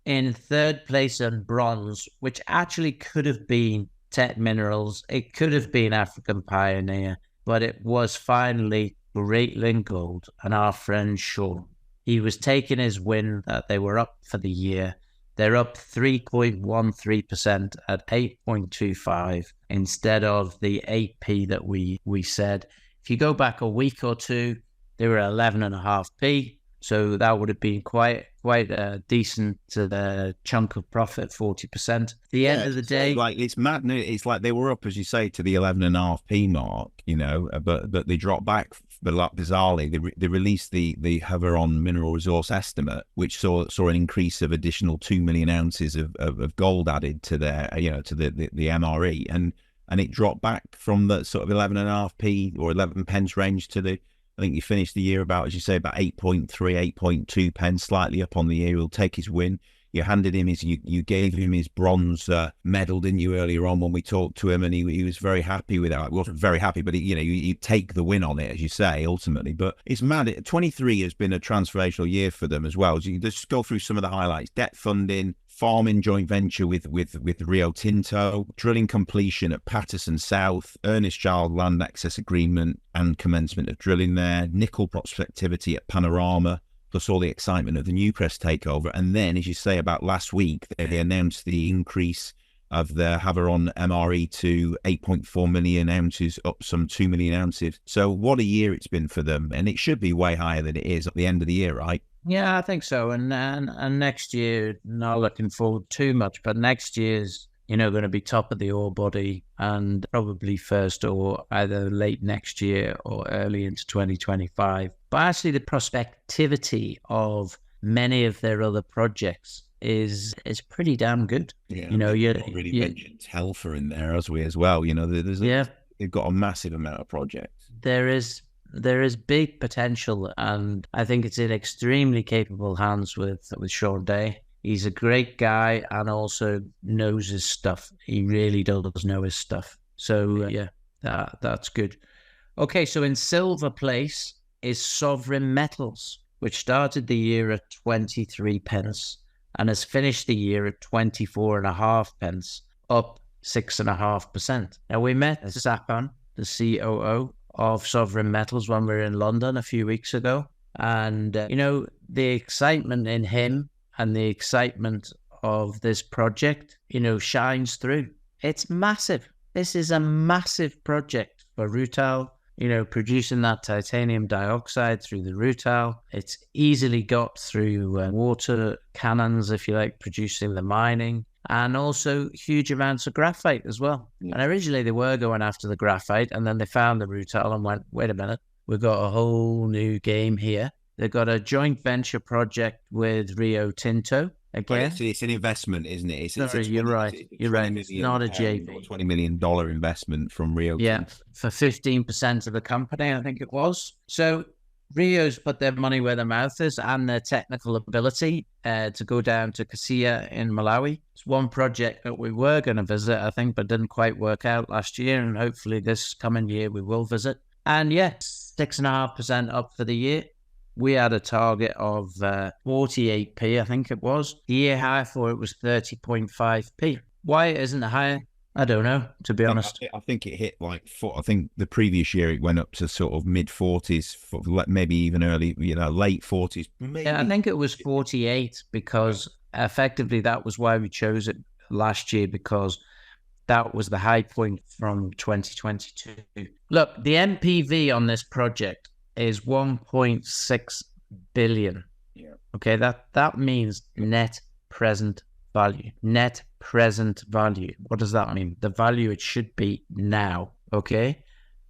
In third place and bronze, which actually could have been Teck Minerals, it could have been African Pioneer, but it was finally Greatland Gold and our friend Sean. He was taking his win that they were up for the year. They're up 3.13% at 8.25 instead of the 8p that we said. If you go back a week or two, they were 11.5p. So that would have been quite a decent chunk of profit, 40%. At the end of the day, like it's mad. It's like they were up, as you say, to the 11.5p mark, but they dropped back. But bizarrely, they released the Havieron mineral resource estimate, which saw an increase of additional 2 million ounces of gold added to their to the MRE, and it dropped back from the sort of 11.5p or 11 pence range to the. I think you finished the year about, as you say, about 8.3, 8.2 pence, slightly up on the year. He'll take his win. You handed him you gave him his bronze medal, didn't you, earlier on when we talked to him, and he was very happy with that. He wasn't very happy, but you take the win on it, as you say, ultimately. But it's mad. 23 has been a transformational year for them as well. So you just go through some of the highlights: debt funding, farming joint venture with Rio Tinto, drilling completion at Patterson South, Ernest Child land access agreement and commencement of drilling there, nickel prospectivity at Panorama, plus all the excitement of the Newcrest takeover. And then, as you say, about last week, they announced the increase of the Havieron MRE to 8.4 million ounces, up some 2 million ounces. So what a year it's been for them. And it should be way higher than it is at the end of the year, right? Yeah, I think so. And next year, not looking forward too much, but next year's, going to be top of the ore body and probably first or either late next year or early into 2025. But actually the prospectivity of many of their other projects is pretty damn good. Yeah, really mentioned Telfer in there as well. They've got a massive amount of projects. There is big potential, and I think it's in extremely capable hands with Sean Day. He's a great guy and also knows his stuff. He really does know his stuff. So that's good. Okay, so in silver place is Sovereign Metals, which started the year at 23 pence and has finished the year at 24.5 pence, up 6.5%. Now, we met Sapan, the COO of Sovereign Metals, when we were in London a few weeks ago. And, the excitement in him and the excitement of this project, shines through. It's massive. This is a massive project for rutile, producing that titanium dioxide through the rutile. It's easily got through water cannons, if you like, producing the mining, and also huge amounts of graphite as well. Yeah. And originally they were going after the graphite, and then they found the rutile and went, wait a minute, we've got a whole new game here. They've got a joint venture project with Rio Tinto. Again, it's an investment, isn't it? You're right. It's not a JV. $20 million investment from Rio. Yeah, Tinto. For 15% of the company, I think it was. So Rio's put their money where their mouth is and their technical ability to go down to Kasia in Malawi. It's one project that we were going to visit, I think, but didn't quite work out last year. And hopefully this coming year we will visit. And 6.5% up for the year. We had a target of 48p, I think it was. The year high for it was 30.5p. Why isn't it higher? I don't know, to be honest. I think it hit I think the previous year it went up to sort of mid 40s, maybe even early, late 40s. Maybe. Yeah, I think it was 48 because effectively that was why we chose it last year, because that was the high point from 2022. Look, the NPV on this project is 1.6 billion. Yeah. Okay, that means net present value. Net present value. What does that mean? The value it should be now. Okay,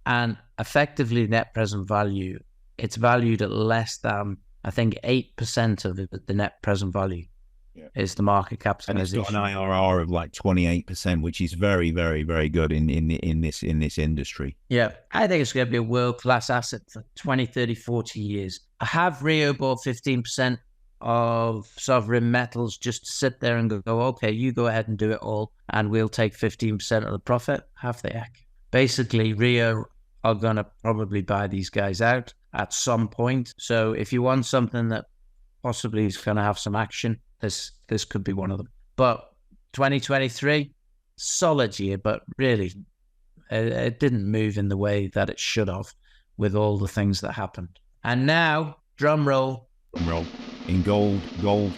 and effectively net present value, it's valued at less than, I think, 8% of the net present value. Yeah. Is the market capitalization. And it's got an IRR of like 28%, which is very, very, very good in this industry. Yeah, I think it's going to be a world-class asset for 20, 30, 40 years. I have Rio bought 15% of Sovereign Metals just to sit there and go, okay, you go ahead and do it all, and we'll take 15% of the profit. Have the heck. Basically, Rio are going to probably buy these guys out at some point. So if you want something that possibly is going to have some action, this could be one of them. But 2023, solid year, but really it didn't move in the way that it should have with all the things that happened. And now, drum roll. In gold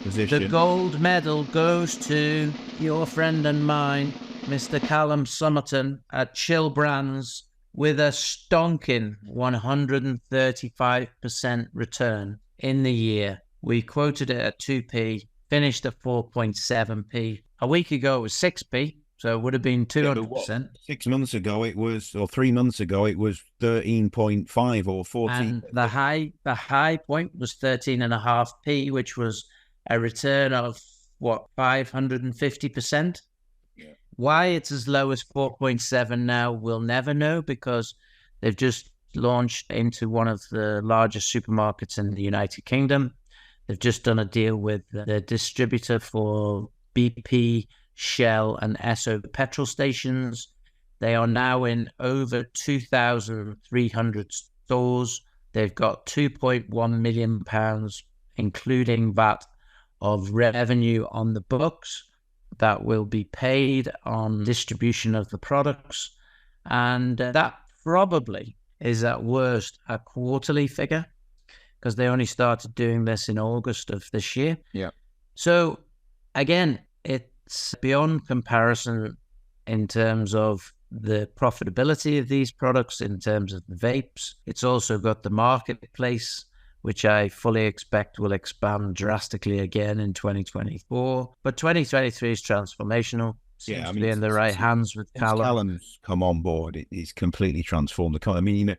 position. The gold medal goes to your friend and mine, Mr. Callum Summerton at Chill Brands, with a stonking 135% return in the year. We quoted it at 2p, finished at 4.7p. A week ago it was 6p, so it would have been 200%. 6 months ago it was, or 3 months ago it was 13.5 or 14. And the high point was 13.5p, which was a return of what, 550%? Yeah. Why it's as low as 4.7 now, we'll never know, because they've just launched into one of the largest supermarkets in the United Kingdom. They've just done a deal with the distributor for BP, Shell, and Esso petrol stations. They are now in over 2,300 stores. They've got £2.1 million, including VAT, of revenue on the books that will be paid on distribution of the products. And that probably is at worst a quarterly figure, because they only started doing this in August of this year. Yeah. So again, it's beyond comparison in terms of the profitability of these products, in terms of the vapes. It's also got the marketplace, which I fully expect will expand drastically again in 2024. But 2023 is transformational. Seems to be in the right hands with Callum. Callum's come on board. He's completely transformed the company. I mean,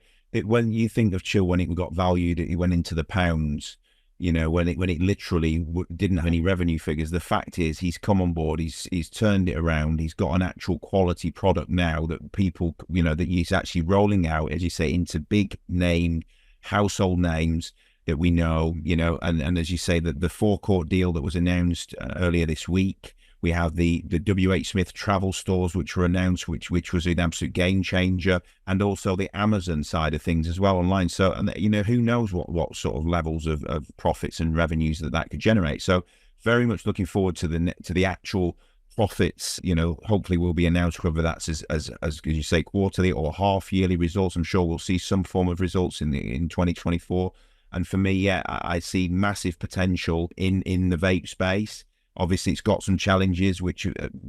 when you think of Chill, when it got valued, it went into the pounds. When it literally didn't have any revenue figures. The fact is, he's come on board. He's turned it around. He's got an actual quality product now that people, that he's actually rolling out, as you say, into big name, household names that we know. And as you say, the forecourt deal that was announced earlier this week. We have the W.H. Smith travel stores, which were announced, which was an absolute game changer, and also the Amazon side of things as well online. So, and who knows what sort of levels of profits and revenues that could generate. So, very much looking forward to the actual profits. Hopefully will be announced, whether that's as you say, quarterly or half yearly results. I'm sure we'll see some form of results in 2024. And for me, I see massive potential in the vape space. Obviously, it's got some challenges which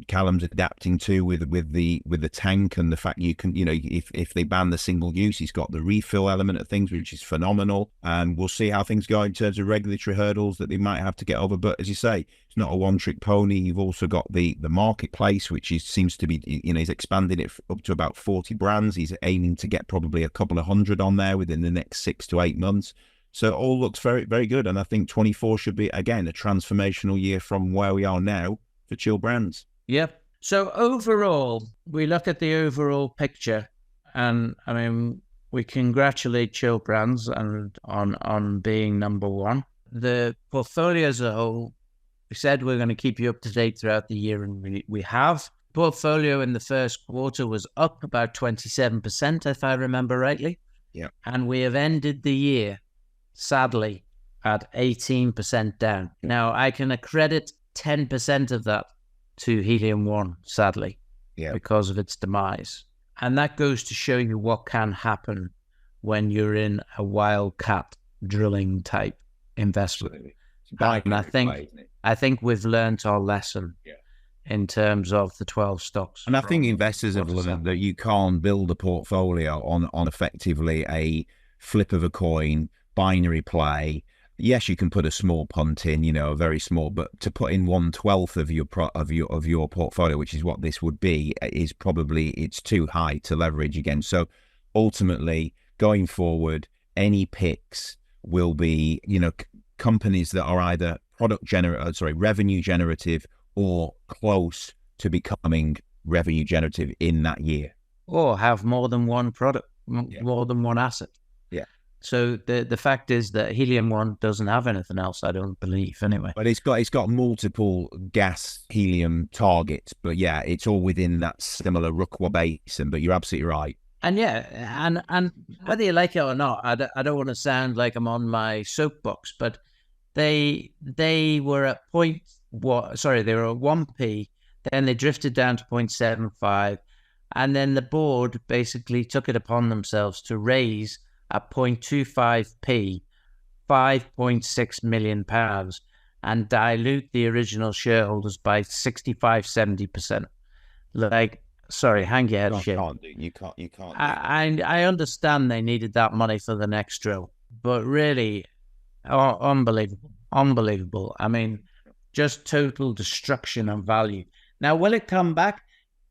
Callum's adapting to with the tank, and the fact you can, if they ban the single use, he's got the refill element of things, which is phenomenal. And we'll see how things go in terms of regulatory hurdles that they might have to get over. But as you say, it's not a one-trick pony. You've also got the marketplace, which seems to be, he's expanding it up to about 40 brands. He's aiming to get probably a couple of hundred on there within the next 6 to 8 months. So it all looks very, very good. And I think 24 should be, again, a transformational year from where we are now for Chill Brands. Yep. So overall, we look at the overall picture, and I mean, we congratulate Chill Brands on being number one. The portfolio as a whole, we said we're going to keep you up to date throughout the year, and we have. Portfolio in the first quarter was up about 27%, if I remember rightly. Yeah. And we have ended the year, sadly, at 18% down. Now, I can accredit 10% of that to Helium 1, sadly, because of its demise. And that goes to show you what can happen when you're in a wildcat drilling type investment. And I think we've learned our lesson in terms of the 12 stocks. And I think investors have learned that you can't build a portfolio on effectively a flip of a coin, binary play. Yes, you can put a small punt in, very small, but to put in 1/12 of your portfolio, which is what this would be, is probably, it's too high to leverage against. So ultimately, going forward, any picks will be, companies that are either revenue generative or close to becoming revenue generative in that year, or have more than one product, more than one asset. So the fact is that Helium 1 doesn't have anything else, I don't believe, anyway. But it's got multiple gas helium targets. But it's all within that similar Rukwa basin. But you're absolutely right. And yeah, and whether you like it or not, I don't want to sound like I'm on my soapbox, but they were at they were at 1p, then they drifted down to 0.75, and then the board basically took it upon themselves to raise at 0.25p, £5.6 million, and dilute the original shareholders by 65-70%. Like, sorry, hang your head, shit. You can't. I understand they needed that money for the next drill, but really, unbelievable. I mean, just total destruction of value. Now, will it come back?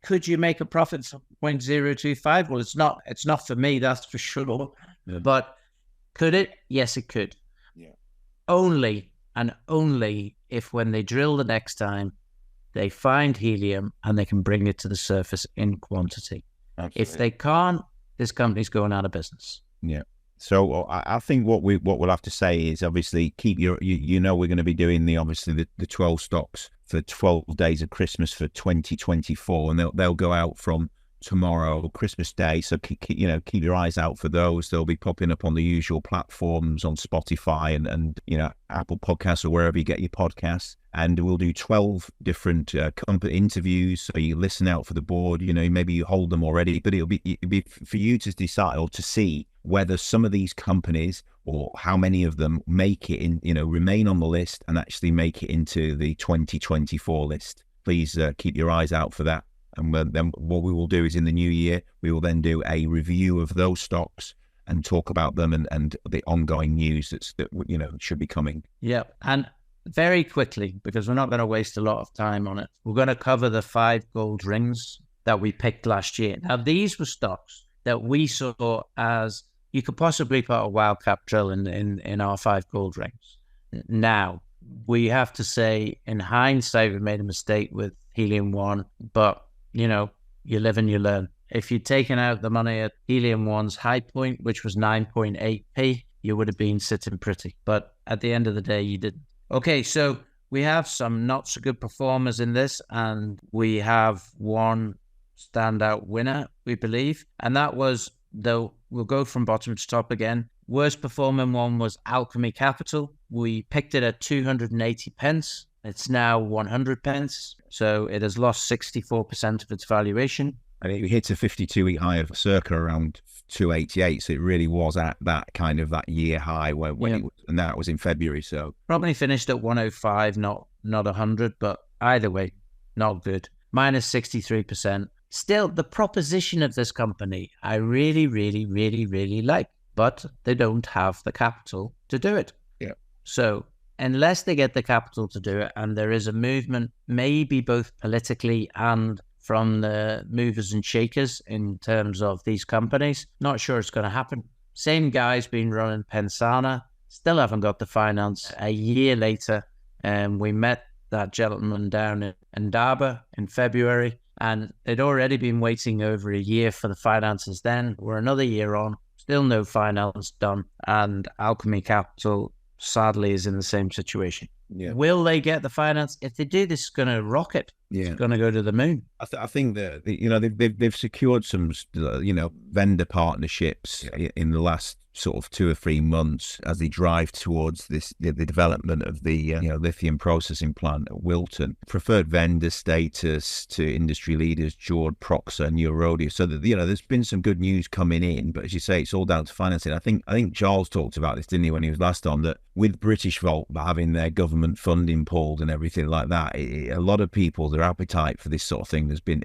Could you make a profit from 0.025? Well, it's not for me, that's for sure. Yeah. But could it? Yes, it could. Yeah. Only if when they drill the next time, they find helium and they can bring it to the surface in quantity. Absolutely. If they can't, this company's going out of business. Yeah. So I think what we'll have to say is obviously keep we're going to be doing the 12 stocks for 12 days of Christmas for 2024, and they'll go out from tomorrow, Christmas Day. So keep your eyes out for those. They'll be popping up on the usual platforms on Spotify and Apple Podcasts or wherever you get your podcasts. And we'll do 12 different company interviews. So you listen out for the board. Maybe you hold them already, but it'll be for you to decide or to see whether some of these companies or how many of them make it in, remain on the list and actually make it into the 2024 list. Please keep your eyes out for that. And then what we will do is in the new year, we will then do a review of those stocks and talk about them and the ongoing news that should be coming. Yeah. And very quickly, because we're not going to waste a lot of time on it, we're going to cover the 5 gold rings that we picked last year. Now, these were stocks that we saw as you could possibly put a wildcat drill in our 5 gold rings. Now, we have to say, in hindsight, we made a mistake with Helium 1, but, you live and you learn. If you'd taken out the money at Helium 1's high point, which was 9.8p, you would have been sitting pretty. But at the end of the day, you didn't. Okay, so we have some not so good performers in this, and we have one standout winner, we believe. And that was, though, we'll go from bottom to top again. Worst performing one was Alchemy Capital. We picked it at 280 pence. It's now 100 pence. So it has lost 64% of its valuation. And it hit a 52-week high of circa around 288. So it really was at that kind of that year high when it was, and that was in February. So probably finished at 105, not 100, but either way, not good. Minus 63%. Still, the proposition of this company, I really, really, really, really like, but they don't have the capital to do it. Yeah. So unless they get the capital to do it, and there is a movement, maybe both politically and from the movers and shakers in terms of these companies, not sure it's going to happen. Same guy's been running Pensana, still haven't got the finance. A year later, we met that gentleman down in Indaba in February, and they'd already been waiting over a year for the finances then. We're another year on, still no finance done, and Alchemy Capital sadly is in the same situation. Yeah. Will they get the finance? If they do, this is going to rocket. Yeah. It's going to go to the moon. I think that they've secured some vendor partnerships in the last sort of 2 or 3 months as they drive towards the development of the lithium processing plant at Wilton. Preferred vendor status to industry leaders Jord, Proxa, and Eurodia. So that there's been some good news coming in, but as you say, it's all down to financing. I think Charles talked about this, didn't he, when he was last on, that with British Volt having their government funding pulled and everything like that, a lot of people, their appetite for this sort of thing has been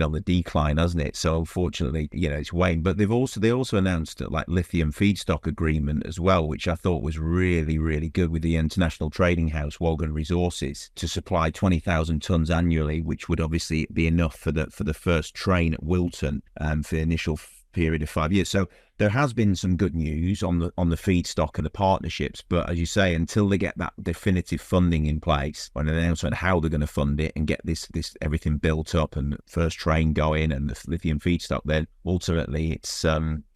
on the decline, hasn't it? So unfortunately, it's waned. But they also announced like lithium feedstock agreement as well, which I thought was really, really good with the international trading house Wogan Resources to supply 20,000 tons annually, which would obviously be enough for the first train at Wilton for the initial period of 5 years. So there has been some good news on the feedstock and the partnerships, but as you say, until they get that definitive funding in place and an announcement how they're going to fund it and get this everything built up and first train going and the lithium feedstock, then ultimately it's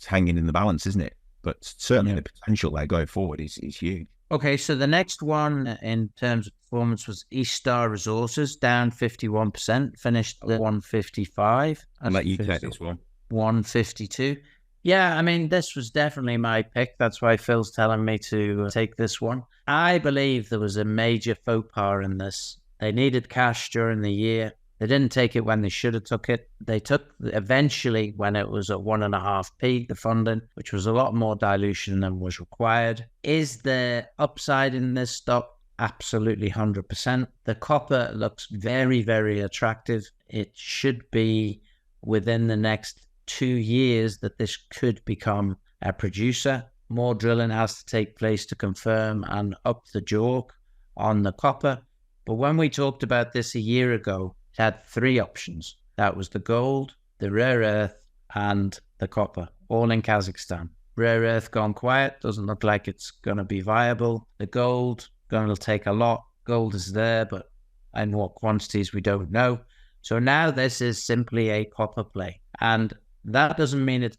hanging in the balance, isn't it? But certainly the potential there going forward is huge. Okay, so the next one in terms of performance was East Star Resources, down 51%, finished at 155. I'll let you take this one. 152. Yeah, I mean, this was definitely my pick. That's why Phil's telling me to take this one. I believe there was a major faux pas in this. They needed cash during the year. They didn't take it when they should have took it. They took eventually when it was at 1.5p, the funding, which was a lot more dilution than was required. Is there upside in this stock? Absolutely 100%. The copper looks very, very attractive. It should be within the next 2 years that this could become a producer. More drilling has to take place to confirm and up the JORC on the copper. But when we talked about this a year ago, it had 3 options. That was the gold, the rare earth, and the copper, all in Kazakhstan. Rare earth gone quiet, doesn't look like it's going to be viable. The gold, going to take a lot. Gold is there, but in what quantities we don't know. So now this is simply a copper play. And that doesn't mean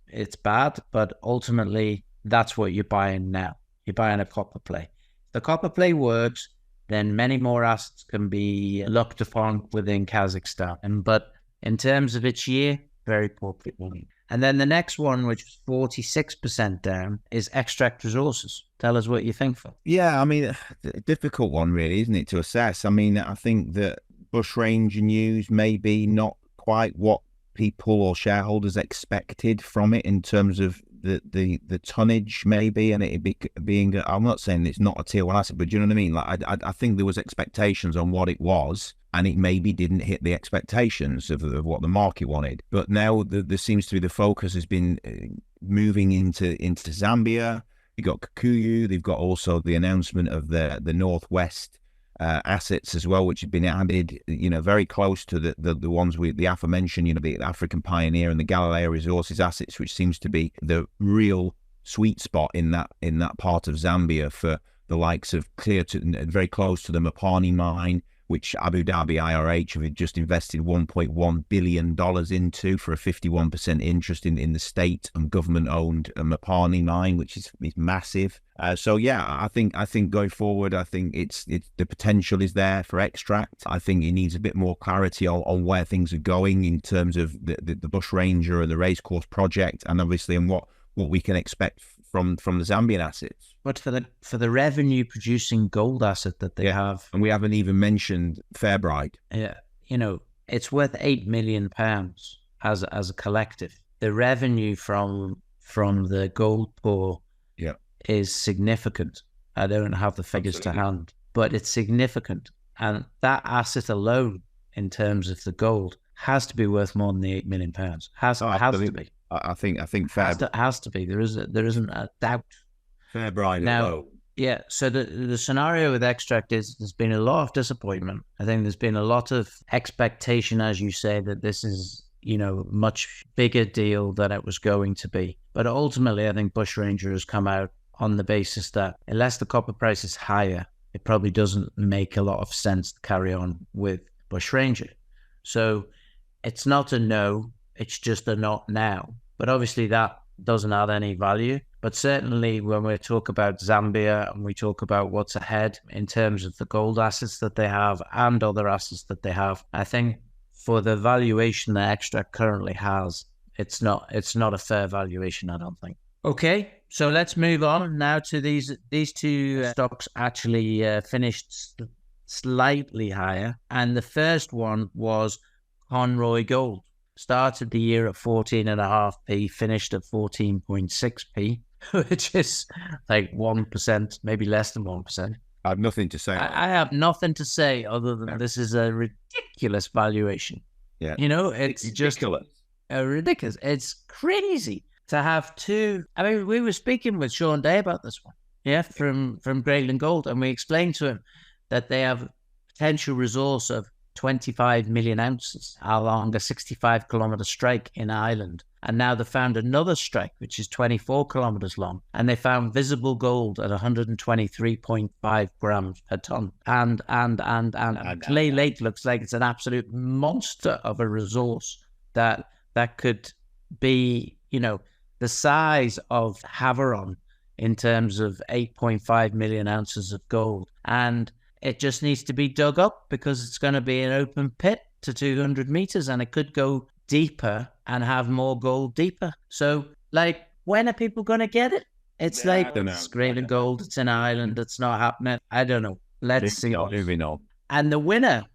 it's bad, but ultimately that's what you're buying now. You're buying a copper play. If the copper play works, then many more assets can be looked upon within Kazakhstan. But in terms of its year, very poor performing. And then the next one, which is 46% down, is Extract Resources. Tell us what you think, Phil. Yeah, I mean, a difficult one really, isn't it, to assess? I mean, I think that Bushranger news may be not quite what people or shareholders expected from it in terms of the tonnage maybe, and it being, I'm not saying it's not a tier 1 asset, but do you know what I mean? Like I think there was expectations on what it was, and it maybe didn't hit the expectations of what the market wanted. But now there seems to be the focus has been moving into Zambia. You've got Kikuyu. They've got also the announcement of the Northwest assets as well, which have been added, very close to the ones with the aforementioned, the African Pioneer and the Galileo Resources assets, which seems to be the real sweet spot in that part of Zambia for the likes of very close to the Mopani mine, which Abu Dhabi IRH have just invested $1.1 billion into for a 51% interest in the state and government-owned Mopani mine, which is massive. So yeah, I think going forward, I think it's the potential is there for Extract. I think it needs a bit more clarity on where things are going in terms of the Bushranger or the Racecourse project, and obviously in what we can expect from the Zambian assets. But for the revenue producing gold asset that they have, and we haven't even mentioned Fairbride. Yeah, it's worth £8 million as a collective. The revenue from the gold pour is significant. I don't have the figures to hand, but it's significant. And that asset alone, in terms of the gold, has to be worth more than the £8 million. Has to be. I think has to be. There isn't a doubt. Fairbride now, yeah. So the scenario with Extract is there's been a lot of disappointment. I think there's been a lot of expectation, as you say, that this is much bigger deal than it was going to be. But ultimately, I think Bushranger has come out on the basis that unless the copper price is higher, it probably doesn't make a lot of sense to carry on with Bushranger. So it's not a no, it's just a not now. But obviously that doesn't add any value. But certainly when we talk about Zambia and we talk about what's ahead in terms of the gold assets that they have and other assets that they have, I think for the valuation that Extract currently has, it's not a fair valuation, I don't think. Okay, so let's move on now to these two stocks actually finished slightly higher. And the first one was Conroy Gold. Started the year at 14.5p, finished at 14.6p, which is like 1%, maybe less than 1%. I have nothing to say. I have nothing to say other than this is a ridiculous valuation. Yeah. It's just ridiculous. It's crazy to have two. I mean, we were speaking with Sean Day about this one, from Carroll Gold, and we explained to him that they have potential resource of 25 million ounces along a 65-kilometer strike in Ireland. And now they found another strike, which is 24 kilometers long, and they found visible gold at 123.5 grams per ton. And Clay Lake looks like it's an absolute monster of a resource that could be, the size of Havieron in terms of 8.5 million ounces of gold. And it just needs to be dug up because it's going to be an open pit to 200 meters, and it could go deeper and have more gold deeper. So, like, when are people going to get it? It's it's great and gold. It's in Ireland. It's not happening. I don't know. Let's see. Moving on. And the winner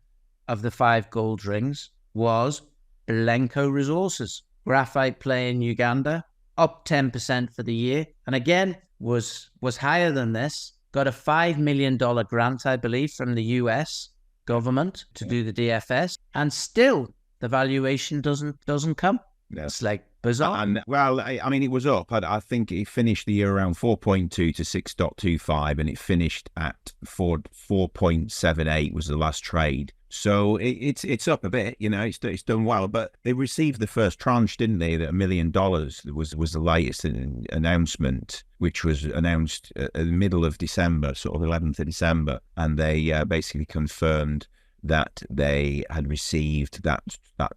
of the 5 gold rings was Blenco Resources. Graphite play in Uganda, up 10% for the year. And again, was higher than this. Got a $5 million grant, I believe, from the US government to do the DFS. And still, the valuation doesn't come. Yeah. It's like bizarre. And well, I mean, it was up. I think it finished the year around 4.2 to 6.25, and it finished at 4.78 was the last trade. So it's up a bit, it's done well. But they received the first tranche, didn't they? That $1 million was the latest announcement, which was announced at the middle of December, sort of 11th of December, and they basically confirmed that they had received that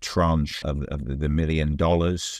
tranche of the $1 million,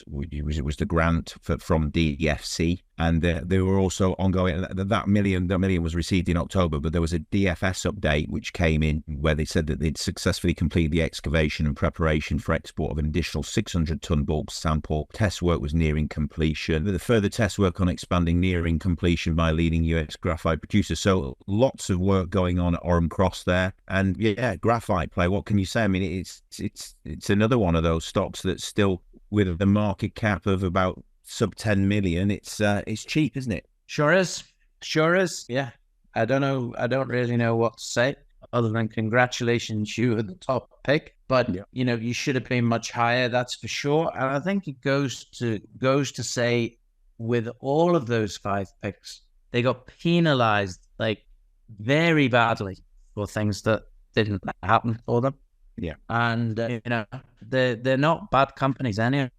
which was the grant from DFC, and they were also ongoing. That million was received in October, but there was a DFS update which came in where they said that they'd successfully completed the excavation and preparation for export of an additional 600-ton bulk sample. Test work was nearing completion. The further test work on expanding nearing completion by leading US graphite producers. So lots of work going on at Orme Cross there, and yeah, graphite play. What can you say? I mean, it's another one of those stocks that's still with the market cap of about sub 10 million. It's cheap, isn't it? Sure is. Yeah. I don't really know what to say other than congratulations, you were the top pick. But you should have been much higher, that's for sure. And I think it goes to say, with all of those 5 picks, they got penalized like very badly for things that didn't happen for them. Yeah. And they're not bad companies anyway.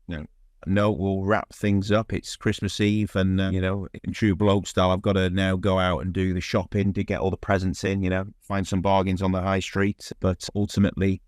No, we'll wrap things up. It's Christmas Eve, and in true bloke style, I've got to now go out and do the shopping to get all the presents in. Find some bargains on the high street. But ultimately,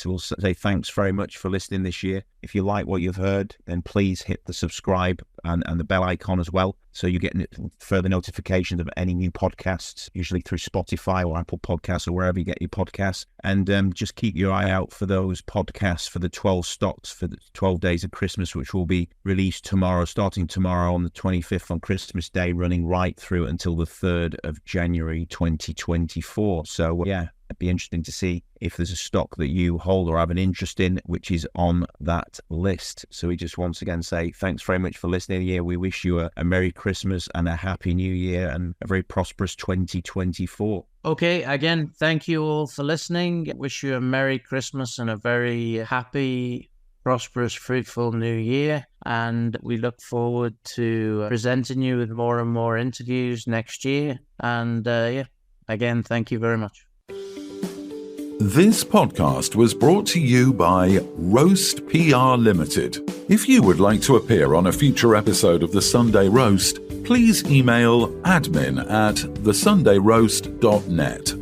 we'll say thanks very much for listening this year. If you like what you've heard, then please hit the subscribe and the bell icon as well, so you get further notifications of any new podcasts, usually through Spotify or Apple Podcasts or wherever you get your podcasts. And just keep your eye out for those podcasts for the 12 stocks for the 12 days of Christmas, which will be released starting tomorrow on the 25th on Christmas Day, running right through until the 3rd of January 2024. So yeah, it'd be interesting to see if there's a stock that you hold or have an interest in, which is on that list. So we just once again say thanks very much for listening here. We wish you a Merry Christmas and a Happy New Year and a very prosperous 2024. Okay, again, thank you all for listening. Wish you a Merry Christmas and a very happy, prosperous, fruitful new year. And we look forward to presenting you with more and more interviews next year. And again, thank you very much. This podcast was brought to you by Roast PR Limited. If you would like to appear on a future episode of The Sunday Roast, please email admin@thesundayroast.net.